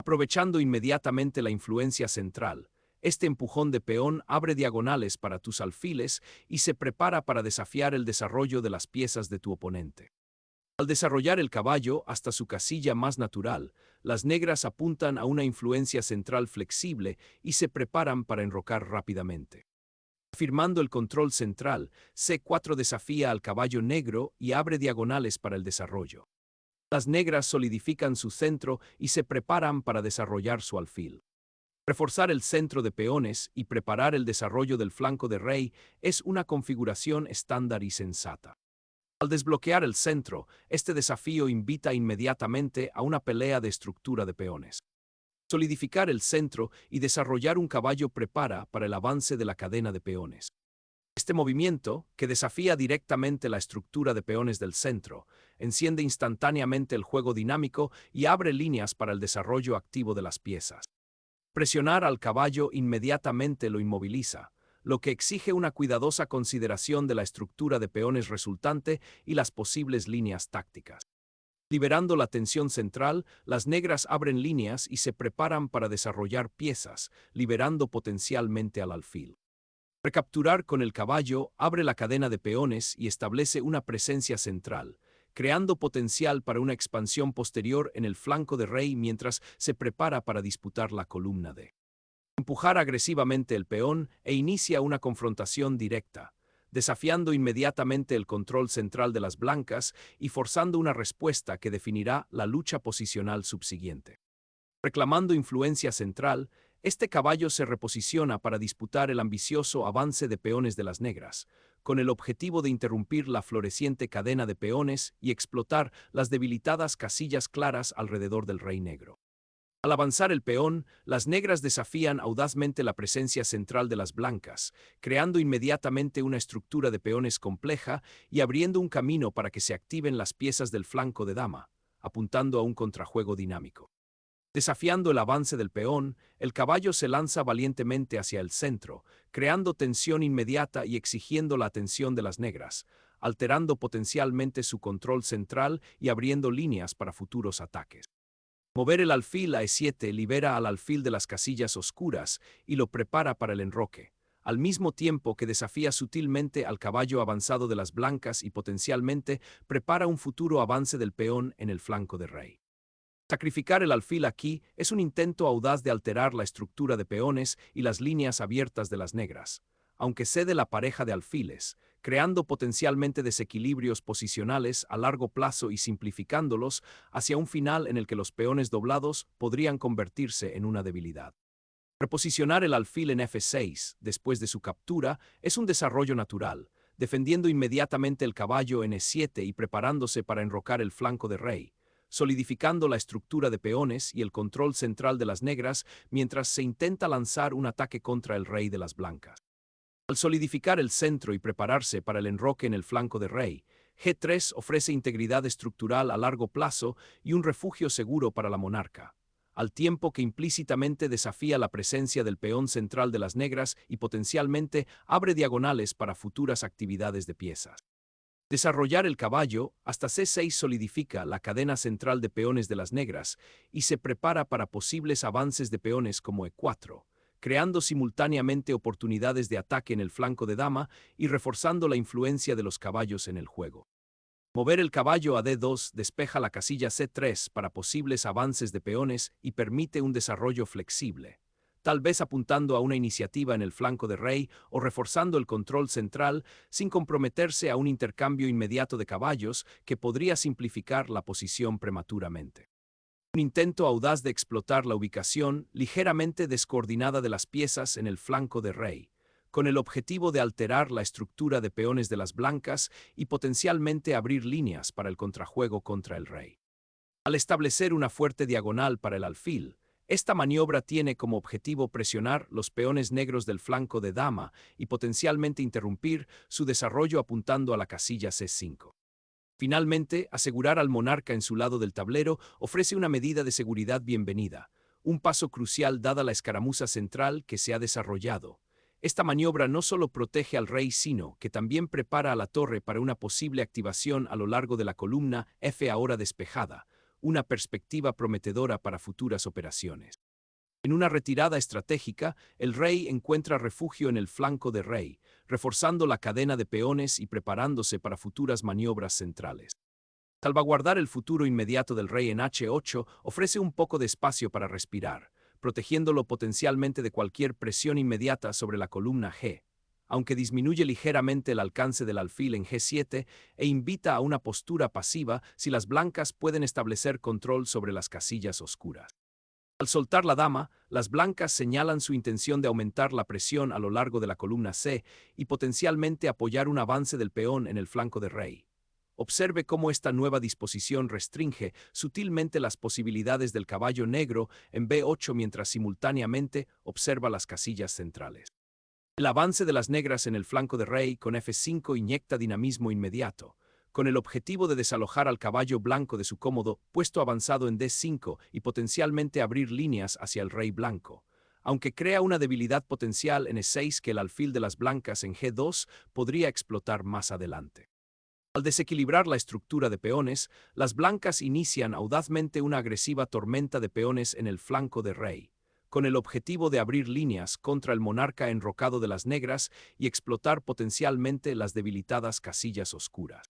Aprovechando inmediatamente la influencia central, este empujón de peón abre diagonales para tus alfiles y se prepara para desafiar el desarrollo de las piezas de tu oponente. Al desarrollar el caballo hasta su casilla más natural, las negras apuntan a una influencia central flexible y se preparan para enrocar rápidamente. Afirmando el control central, C4 desafía al caballo negro y abre diagonales para el desarrollo. Las negras solidifican su centro y se preparan para desarrollar su alfil. Reforzar el centro de peones y preparar el desarrollo del flanco de rey es una configuración estándar y sensata. Al desbloquear el centro, este desafío invita inmediatamente a una pelea de estructura de peones. Solidificar el centro y desarrollar un caballo prepara para el avance de la cadena de peones. Este movimiento, que desafía directamente la estructura de peones del centro, enciende instantáneamente el juego dinámico y abre líneas para el desarrollo activo de las piezas. Presionar al caballo inmediatamente lo inmoviliza, lo que exige una cuidadosa consideración de la estructura de peones resultante y las posibles líneas tácticas. Liberando la tensión central, las negras abren líneas y se preparan para desarrollar piezas, liberando potencialmente al alfil. Recapturar con el caballo abre la cadena de peones y establece una presencia central, creando potencial para una expansión posterior en el flanco de rey mientras se prepara para disputar la columna D. Empujar agresivamente el peón e inicia una confrontación directa, desafiando inmediatamente el control central de las blancas y forzando una respuesta que definirá la lucha posicional subsiguiente. Reclamando influencia central, este caballo se reposiciona para disputar el ambicioso avance de peones de las negras, con el objetivo de interrumpir la floreciente cadena de peones y explotar las debilitadas casillas claras alrededor del rey negro. Al avanzar el peón, las negras desafían audazmente la presencia central de las blancas, creando inmediatamente una estructura de peones compleja y abriendo un camino para que se activen las piezas del flanco de dama, apuntando a un contrajuego dinámico. Desafiando el avance del peón, el caballo se lanza valientemente hacia el centro, creando tensión inmediata y exigiendo la atención de las negras, alterando potencialmente su control central y abriendo líneas para futuros ataques. Mover el alfil a E7 libera al alfil de las casillas oscuras y lo prepara para el enroque, al mismo tiempo que desafía sutilmente al caballo avanzado de las blancas y potencialmente prepara un futuro avance del peón en el flanco de rey. Sacrificar el alfil aquí es un intento audaz de alterar la estructura de peones y las líneas abiertas de las negras, aunque cede la pareja de alfiles, creando potencialmente desequilibrios posicionales a largo plazo y simplificándolos hacia un final en el que los peones doblados podrían convertirse en una debilidad. Reposicionar el alfil en F6 después de su captura es un desarrollo natural, defendiendo inmediatamente el caballo en E7 y preparándose para enrocar el flanco de rey, solidificando la estructura de peones y el control central de las negras mientras se intenta lanzar un ataque contra el rey de las blancas. Al solidificar el centro y prepararse para el enroque en el flanco de rey, G3 ofrece integridad estructural a largo plazo y un refugio seguro para la monarca, al tiempo que implícitamente desafía la presencia del peón central de las negras y potencialmente abre diagonales para futuras actividades de piezas. Desarrollar el caballo hasta C6 solidifica la cadena central de peones de las negras y se prepara para posibles avances de peones como E4, creando simultáneamente oportunidades de ataque en el flanco de dama y reforzando la influencia de los caballos en el juego. Mover el caballo a D2 despeja la casilla C3 para posibles avances de peones y permite un desarrollo flexible, tal vez apuntando a una iniciativa en el flanco de rey o reforzando el control central sin comprometerse a un intercambio inmediato de caballos que podría simplificar la posición prematuramente. Un intento audaz de explotar la ubicación ligeramente descoordinada de las piezas en el flanco de rey, con el objetivo de alterar la estructura de peones de las blancas y potencialmente abrir líneas para el contrajuego contra el rey. Al establecer una fuerte diagonal para el alfil, esta maniobra tiene como objetivo presionar los peones negros del flanco de dama y potencialmente interrumpir su desarrollo apuntando a la casilla C5. Finalmente, asegurar al monarca en su lado del tablero ofrece una medida de seguridad bienvenida, un paso crucial dada la escaramuza central que se ha desarrollado. Esta maniobra no solo protege al rey, sino que también prepara a la torre para una posible activación a lo largo de la columna F ahora despejada, una perspectiva prometedora para futuras operaciones. En una retirada estratégica, el rey encuentra refugio en el flanco de rey, reforzando la cadena de peones y preparándose para futuras maniobras centrales. Salvaguardar el futuro inmediato del rey en H8 ofrece un poco de espacio para respirar, protegiéndolo potencialmente de cualquier presión inmediata sobre la columna G, aunque disminuye ligeramente el alcance del alfil en G7 e invita a una postura pasiva si las blancas pueden establecer control sobre las casillas oscuras. Al soltar la dama, las blancas señalan su intención de aumentar la presión a lo largo de la columna C y potencialmente apoyar un avance del peón en el flanco de rey. Observe cómo esta nueva disposición restringe sutilmente las posibilidades del caballo negro en B8 mientras simultáneamente observa las casillas centrales. El avance de las negras en el flanco de rey con F5 inyecta dinamismo inmediato, con el objetivo de desalojar al caballo blanco de su cómodo puesto avanzado en D5 y potencialmente abrir líneas hacia el rey blanco, aunque crea una debilidad potencial en E6 que el alfil de las blancas en G2 podría explotar más adelante. Al desequilibrar la estructura de peones, las blancas inician audazmente una agresiva tormenta de peones en el flanco de rey, con el objetivo de abrir líneas contra el monarca enrocado de las negras y explotar potencialmente las debilitadas casillas oscuras.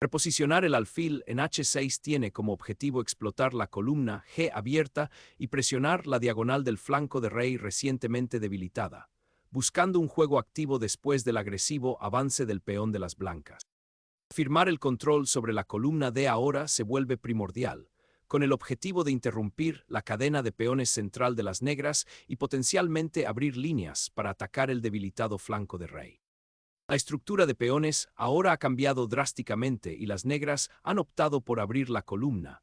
Reposicionar el alfil en H6 tiene como objetivo explotar la columna G abierta y presionar la diagonal del flanco de rey recientemente debilitada, buscando un juego activo después del agresivo avance del peón de las blancas. Firmar el control sobre la columna D ahora se vuelve primordial, con el objetivo de interrumpir la cadena de peones central de las negras y potencialmente abrir líneas para atacar el debilitado flanco de rey. La estructura de peones ahora ha cambiado drásticamente y las negras han optado por abrir la columna,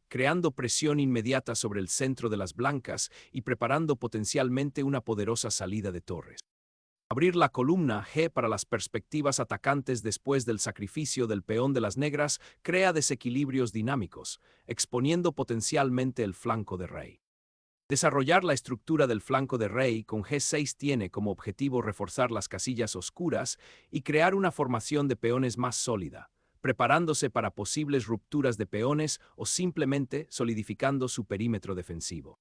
creando presión inmediata sobre el centro de las blancas y preparando potencialmente una poderosa salida de torres. Abrir la columna G para las perspectivas atacantes después del sacrificio del peón de las negras crea desequilibrios dinámicos, exponiendo potencialmente el flanco de rey. Desarrollar la estructura del flanco de rey con G6 tiene como objetivo reforzar las casillas oscuras y crear una formación de peones más sólida, preparándose para posibles rupturas de peones o simplemente solidificando su perímetro defensivo.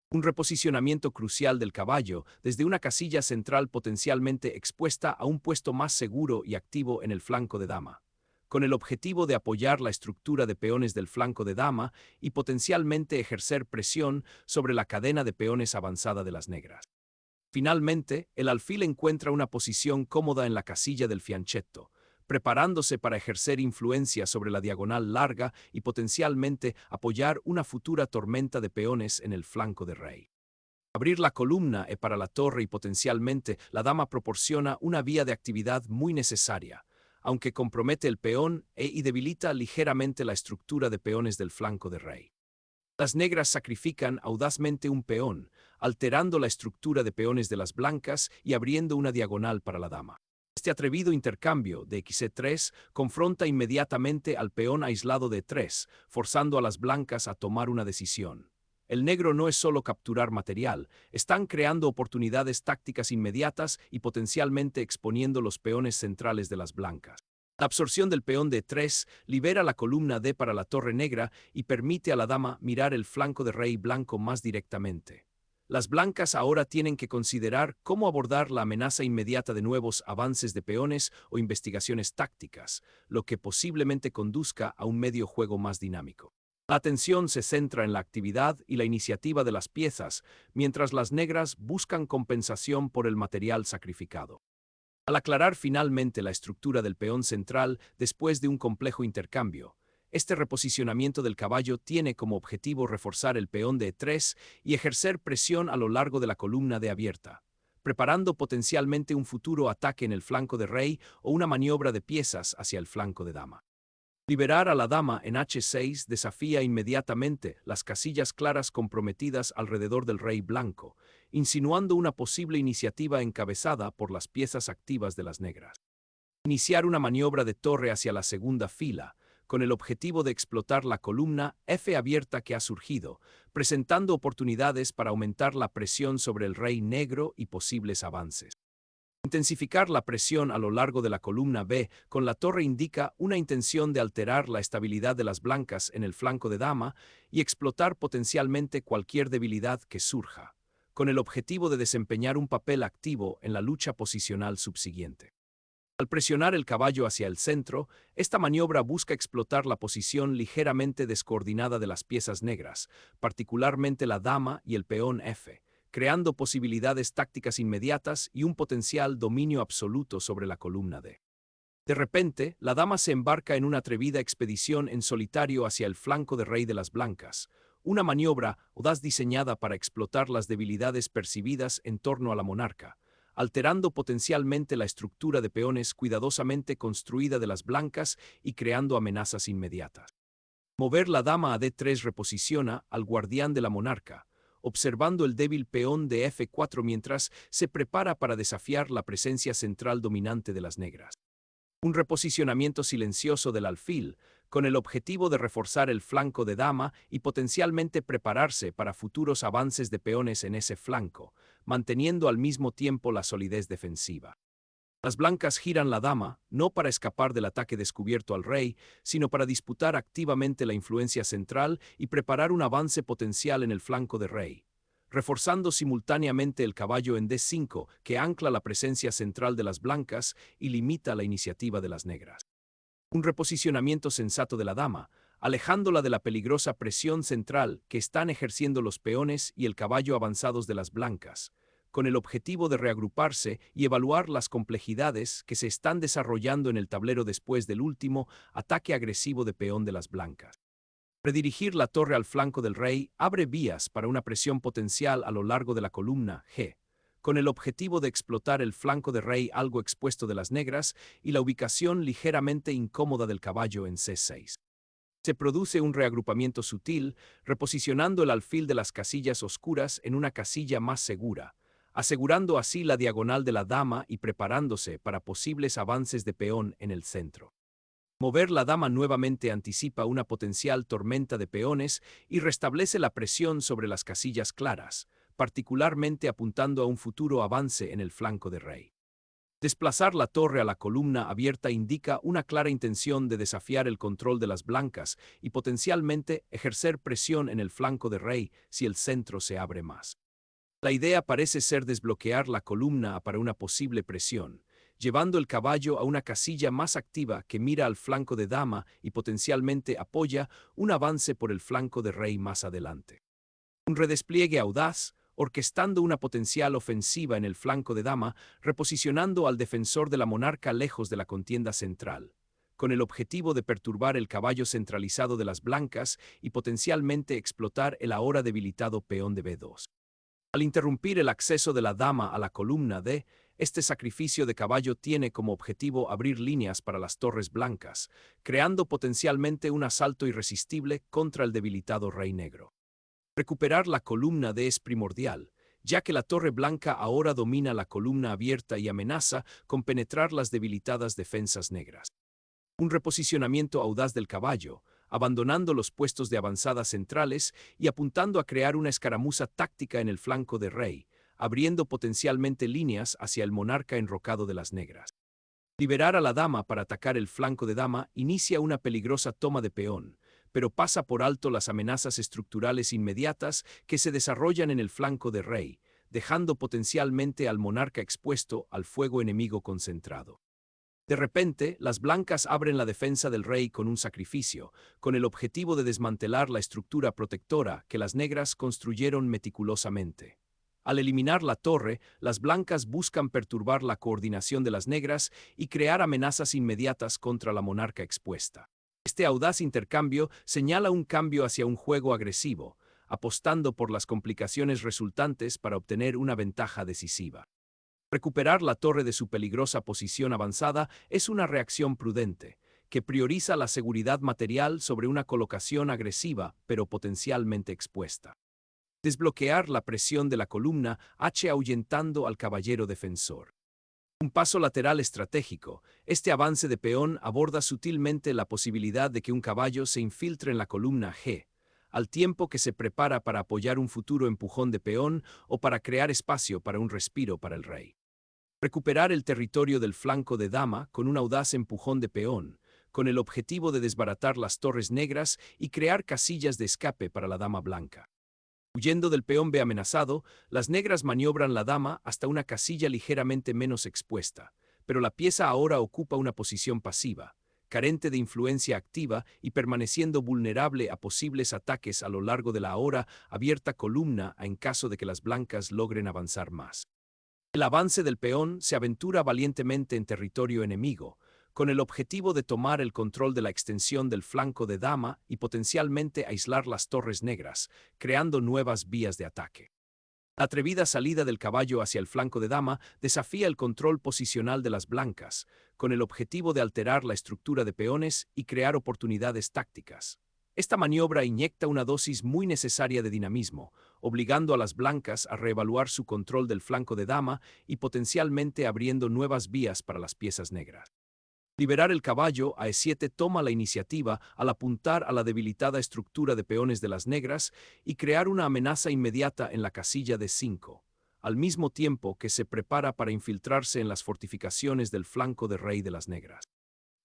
Un reposicionamiento crucial del caballo desde una casilla central potencialmente expuesta a un puesto más seguro y activo en el flanco de dama, con el objetivo de apoyar la estructura de peones del flanco de dama y potencialmente ejercer presión sobre la cadena de peones avanzada de las negras. Finalmente, el alfil encuentra una posición cómoda en la casilla del fianchetto, preparándose para ejercer influencia sobre la diagonal larga y potencialmente apoyar una futura tormenta de peones en el flanco de rey. Abrir la columna para la torre y potencialmente la dama proporciona una vía de actividad muy necesaria, aunque compromete el peón y debilita ligeramente la estructura de peones del flanco de rey. Las negras sacrifican audazmente un peón, alterando la estructura de peones de las blancas y abriendo una diagonal para la dama. Este atrevido intercambio de Xe3 confronta inmediatamente al peón aislado de 3, forzando a las blancas a tomar una decisión. El negro no es solo capturar material, están creando oportunidades tácticas inmediatas y potencialmente exponiendo los peones centrales de las blancas. La absorción del peón de 3 libera la columna D para la torre negra y permite a la dama mirar el flanco de rey blanco más directamente. Las blancas ahora tienen que considerar cómo abordar la amenaza inmediata de nuevos avances de peones o investigaciones tácticas, lo que posiblemente conduzca a un medio juego más dinámico. La atención se centra en la actividad y la iniciativa de las piezas, mientras las negras buscan compensación por el material sacrificado. Al aclarar finalmente la estructura del peón central después de un complejo intercambio, este reposicionamiento del caballo tiene como objetivo reforzar el peón de E3 y ejercer presión a lo largo de la columna D abierta, preparando potencialmente un futuro ataque en el flanco de rey o una maniobra de piezas hacia el flanco de dama. Liberar a la dama en H6 desafía inmediatamente las casillas claras comprometidas alrededor del rey blanco, insinuando una posible iniciativa encabezada por las piezas activas de las negras. Iniciar una maniobra de torre hacia la segunda fila, con el objetivo de explotar la columna F abierta que ha surgido, presentando oportunidades para aumentar la presión sobre el rey negro y posibles avances. Intensificar la presión a lo largo de la columna B con la torre indica una intención de alterar la estabilidad de las blancas en el flanco de dama y explotar potencialmente cualquier debilidad que surja, con el objetivo de desempeñar un papel activo en la lucha posicional subsiguiente. Al presionar el caballo hacia el centro, esta maniobra busca explotar la posición ligeramente descoordinada de las piezas negras, particularmente la dama y el peón F, creando posibilidades tácticas inmediatas y un potencial dominio absoluto sobre la columna D. De repente, la dama se embarca en una atrevida expedición en solitario hacia el flanco de rey de las blancas, una maniobra audaz diseñada para explotar las debilidades percibidas en torno a la monarca, alterando potencialmente la estructura de peones cuidadosamente construida de las blancas y creando amenazas inmediatas. Mover la dama a D3 reposiciona al guardián de la monarca, observando el débil peón de F4 mientras se prepara para desafiar la presencia central dominante de las negras. Un reposicionamiento silencioso del alfil, con el objetivo de reforzar el flanco de dama y potencialmente prepararse para futuros avances de peones en ese flanco, manteniendo al mismo tiempo la solidez defensiva. Las blancas giran la dama, no para escapar del ataque descubierto al rey, sino para disputar activamente la influencia central y preparar un avance potencial en el flanco de rey, reforzando simultáneamente el caballo en D5, que ancla la presencia central de las blancas y limita la iniciativa de las negras. Un reposicionamiento sensato de la dama, alejándola de la peligrosa presión central que están ejerciendo los peones y el caballo avanzados de las blancas, con el objetivo de reagruparse y evaluar las complejidades que se están desarrollando en el tablero después del último ataque agresivo de peón de las blancas. Redirigir la torre al flanco del rey abre vías para una presión potencial a lo largo de la columna G, con el objetivo de explotar el flanco de rey algo expuesto de las negras y la ubicación ligeramente incómoda del caballo en C6. Se produce un reagrupamiento sutil, reposicionando el alfil de las casillas oscuras en una casilla más segura, asegurando así la diagonal de la dama y preparándose para posibles avances de peón en el centro. Mover la dama nuevamente anticipa una potencial tormenta de peones y restablece la presión sobre las casillas claras, particularmente apuntando a un futuro avance en el flanco de rey. Desplazar la torre a la columna abierta indica una clara intención de desafiar el control de las blancas y potencialmente ejercer presión en el flanco de rey si el centro se abre más. La idea parece ser desbloquear la columna para una posible presión, llevando el caballo a una casilla más activa que mira al flanco de dama y potencialmente apoya un avance por el flanco de rey más adelante. Un redespliegue audaz, orquestando una potencial ofensiva en el flanco de dama, reposicionando al defensor de la monarca lejos de la contienda central, con el objetivo de perturbar el caballo centralizado de las blancas y potencialmente explotar el ahora debilitado peón de B2. Al interrumpir el acceso de la dama a la columna D, este sacrificio de caballo tiene como objetivo abrir líneas para las torres blancas, creando potencialmente un asalto irresistible contra el debilitado rey negro. Recuperar la columna D es primordial, ya que la torre blanca ahora domina la columna abierta y amenaza con penetrar las debilitadas defensas negras. Un reposicionamiento audaz del caballo, abandonando los puestos de avanzada centrales y apuntando a crear una escaramuza táctica en el flanco de rey, abriendo potencialmente líneas hacia el monarca enrocado de las negras. Liberar a la dama para atacar el flanco de dama inicia una peligrosa toma de peón, pero pasa por alto las amenazas estructurales inmediatas que se desarrollan en el flanco de rey, dejando potencialmente al monarca expuesto al fuego enemigo concentrado. De repente, las blancas abren la defensa del rey con un sacrificio, con el objetivo de desmantelar la estructura protectora que las negras construyeron meticulosamente. Al eliminar la torre, las blancas buscan perturbar la coordinación de las negras y crear amenazas inmediatas contra la monarca expuesta. Este audaz intercambio señala un cambio hacia un juego agresivo, apostando por las complicaciones resultantes para obtener una ventaja decisiva. Recuperar la torre de su peligrosa posición avanzada es una reacción prudente, que prioriza la seguridad material sobre una colocación agresiva pero potencialmente expuesta. Desbloquear la presión de la columna H ahuyentando al caballero defensor. Un paso lateral estratégico, este avance de peón aborda sutilmente la posibilidad de que un caballo se infiltre en la columna G, al tiempo que se prepara para apoyar un futuro empujón de peón o para crear espacio para un respiro para el rey. Recuperar el territorio del flanco de dama con un audaz empujón de peón, con el objetivo de desbaratar las torres negras y crear casillas de escape para la dama blanca. Huyendo del peón B amenazado, las negras maniobran la dama hasta una casilla ligeramente menos expuesta, pero la pieza ahora ocupa una posición pasiva, carente de influencia activa y permaneciendo vulnerable a posibles ataques a lo largo de la ahora abierta columna en caso de que las blancas logren avanzar más. El avance del peón se aventura valientemente en territorio enemigo, con el objetivo de tomar el control de la extensión del flanco de dama y potencialmente aislar las torres negras, creando nuevas vías de ataque. La atrevida salida del caballo hacia el flanco de dama desafía el control posicional de las blancas, con el objetivo de alterar la estructura de peones y crear oportunidades tácticas. Esta maniobra inyecta una dosis muy necesaria de dinamismo, obligando a las blancas a reevaluar su control del flanco de dama y potencialmente abriendo nuevas vías para las piezas negras. Liberar el caballo, a E7 toma la iniciativa al apuntar a la debilitada estructura de peones de las negras y crear una amenaza inmediata en la casilla de 5, al mismo tiempo que se prepara para infiltrarse en las fortificaciones del flanco de rey de las negras.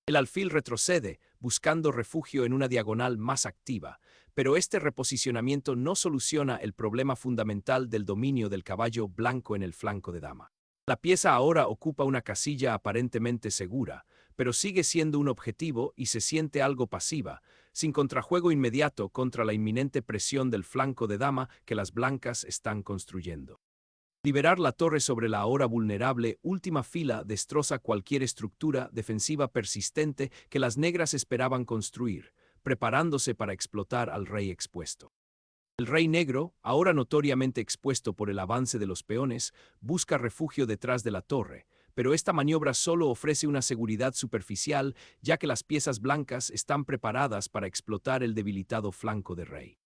El alfil retrocede, buscando refugio en una diagonal más activa, pero este reposicionamiento no soluciona el problema fundamental del dominio del caballo blanco en el flanco de dama. La pieza ahora ocupa una casilla aparentemente segura, pero sigue siendo un objetivo y se siente algo pasiva, sin contrajuego inmediato contra la inminente presión del flanco de dama que las blancas están construyendo. Liberar la torre sobre la ahora vulnerable última fila destroza cualquier estructura defensiva persistente que las negras esperaban construir, preparándose para explotar al rey expuesto. El rey negro, ahora notoriamente expuesto por el avance de los peones, busca refugio detrás de la torre, pero esta maniobra solo ofrece una seguridad superficial, ya que las piezas blancas están preparadas para explotar el debilitado flanco de rey.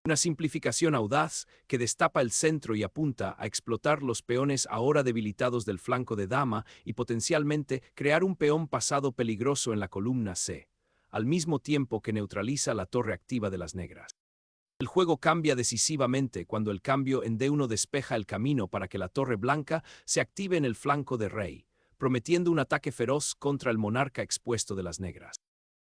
Una simplificación audaz que destapa el centro y apunta a explotar los peones ahora debilitados del flanco de dama y potencialmente crear un peón pasado peligroso en la columna C, al mismo tiempo que neutraliza la torre activa de las negras. El juego cambia decisivamente cuando el cambio en D1 despeja el camino para que la torre blanca se active en el flanco de rey, prometiendo un ataque feroz contra el monarca expuesto de las negras.